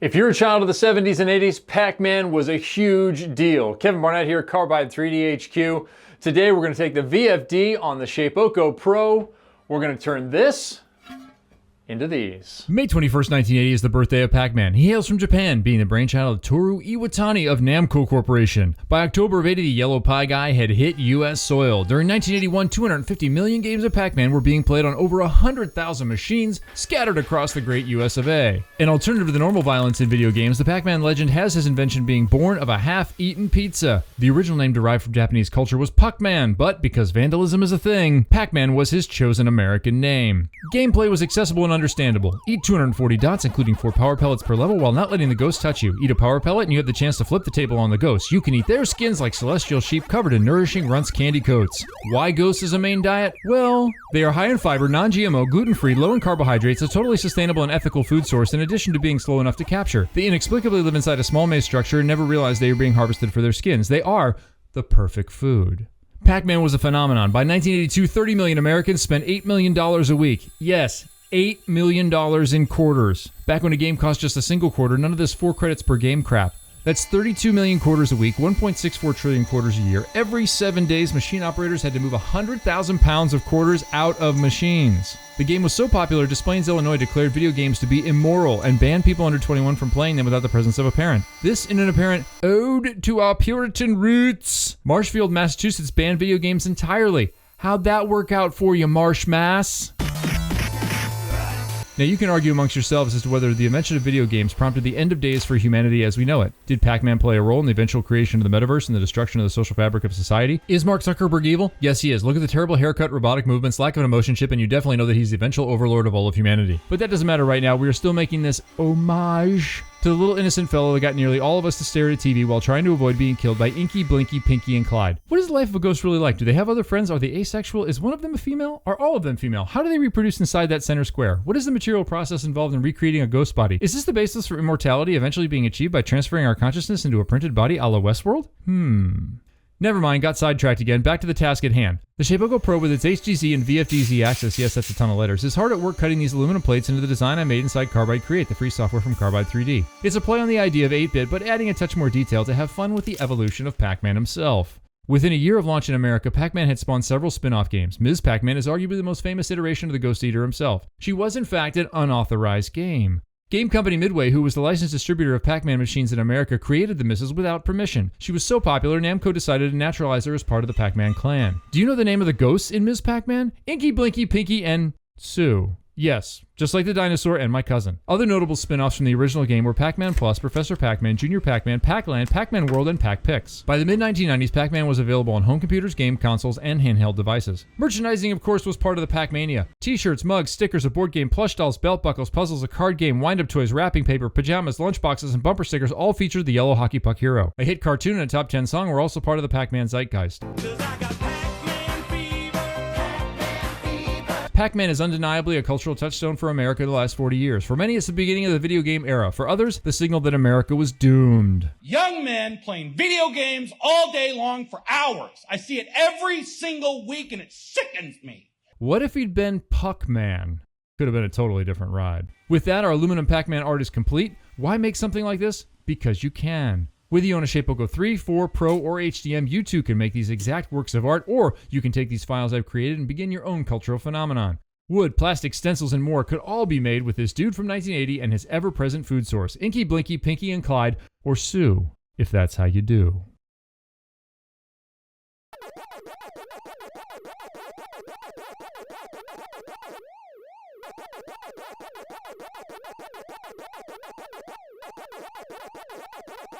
If you're a child of the 70s and 80s, Pac-Man was a huge deal. Kevin Barnett here, Carbide 3D HQ. Today we're going to take the VFD on the Shapeoko Pro. We're going to turn this into these. May 21st, 1980 is the birthday of Pac-Man. He hails from Japan, being the brainchild of Toru Iwatani of Namco Corporation. By October of 80, the Yellow Pie Guy had hit US soil. During 1981, 250 million games of Pac-Man were being played on over 100,000 machines scattered across the great US of A. An alternative to the normal violence in video games, the Pac-Man legend has his invention being born of a half-eaten pizza. The original name derived from Japanese culture was Puck-Man, but because vandalism is a thing, Pac-Man was his chosen American name. Gameplay was accessible and understandable. Eat 240 dots, including 4 power pellets per level, while not letting the ghost touch you. Eat a power pellet and you have the chance to flip the table on the ghost. You can eat their skins like celestial sheep covered in nourishing Runts candy coats. Why ghosts as a main diet? Well, they are high in fiber, non-GMO, gluten-free, low in carbohydrates, a totally sustainable and ethical food source in addition to being slow enough to capture. They inexplicably live inside a small maze structure and never realize they are being harvested for their skins. They are the perfect food. Pac-Man was a phenomenon. By 1982, 30 million Americans spent $8 million a week. Yes, $8 million in quarters. Back when a game cost just a single quarter, none of this 4 credits per game crap. That's 32 million quarters a week, 1.64 trillion quarters a year. Every 7 days, machine operators had to move 100,000 pounds of quarters out of machines. The game was so popular, Des Plaines, Illinois declared video games to be immoral and banned people under 21 from playing them without the presence of a parent. This in an apparent ode to our Puritan roots. Marshfield, Massachusetts banned video games entirely. How'd that work out for you, Marsh, Mass? Now, you can argue amongst yourselves as to whether the invention of video games prompted the end of days for humanity as we know it. Did Pac-Man play a role in the eventual creation of the metaverse and the destruction of the social fabric of society? Is Mark Zuckerberg evil? Yes, he is. Look at the terrible haircut, robotic movements, lack of an emotion chip, and you definitely know that he's the eventual overlord of all of humanity. But that doesn't matter right now. We are still making this homage to the little innocent fellow that got nearly all of us to stare at a TV while trying to avoid being killed by Inky, Blinky, Pinky, and Clyde. What is the life of a ghost really like? Do they have other friends? Are they asexual? Is one of them a female? Are all of them female? How do they reproduce inside that center square? What is the material process involved in recreating a ghost body? Is this the basis for immortality eventually being achieved by transferring our consciousness into a printed body a la Westworld? Never mind, got sidetracked again. Back to the task at hand. The Shapeoko Pro with its HDZ and VFDZ access, yes, that's a ton of letters, is hard at work cutting these aluminum plates into the design I made inside Carbide Create, the free software from Carbide 3D. It's a play on the idea of 8-bit, but adding a touch more detail to have fun with the evolution of Pac-Man himself. Within a year of launch in America, Pac-Man had spawned several spin-off games. Ms. Pac-Man is arguably the most famous iteration of the Ghost Eater himself. She was, in fact, an unauthorized game. Game company Midway, who was the licensed distributor of Pac-Man machines in America, created the missus without permission. She was so popular, Namco decided to naturalize her as part of the Pac-Man clan. Do you know the name of the ghosts in Ms. Pac-Man? Inky, Blinky, Pinky, and Sue. Yes, just like the dinosaur and my cousin. Other notable spin-offs from the original game were Pac-Man Plus, Professor Pac-Man, Junior Pac-Man, Pac-Land, Pac-Man World, and Pac-Pix. By the mid-1990s, Pac-Man was available on home computers, game consoles, and handheld devices. Merchandising, of course, was part of the Pac-Mania. T-shirts, mugs, stickers, a board game, plush dolls, belt buckles, puzzles, a card game, wind-up toys, wrapping paper, pajamas, lunchboxes, and bumper stickers all featured the yellow hockey puck hero. A hit cartoon and a top 10 song were also part of the Pac-Man zeitgeist. Pac-Man is undeniably a cultural touchstone for America the last 40 years. For many, it's the beginning of the video game era. For others, the signal that America was doomed. Young men playing video games all day long for hours. I see it every single week and it sickens me. What if he'd been Puck-Man? Could have been a totally different ride. With that, our aluminum Pac-Man art is complete. Why make something like this? Because you can. Whether you own a Shapeoko 3, 4, Pro, or HDM, you too can make these exact works of art, or you can take these files I've created and begin your own cultural phenomenon. Wood, plastic, stencils, and more could all be made with this dude from 1980 and his ever-present food source, Inky, Blinky, Pinky, and Clyde, or Sue, if that's how you do.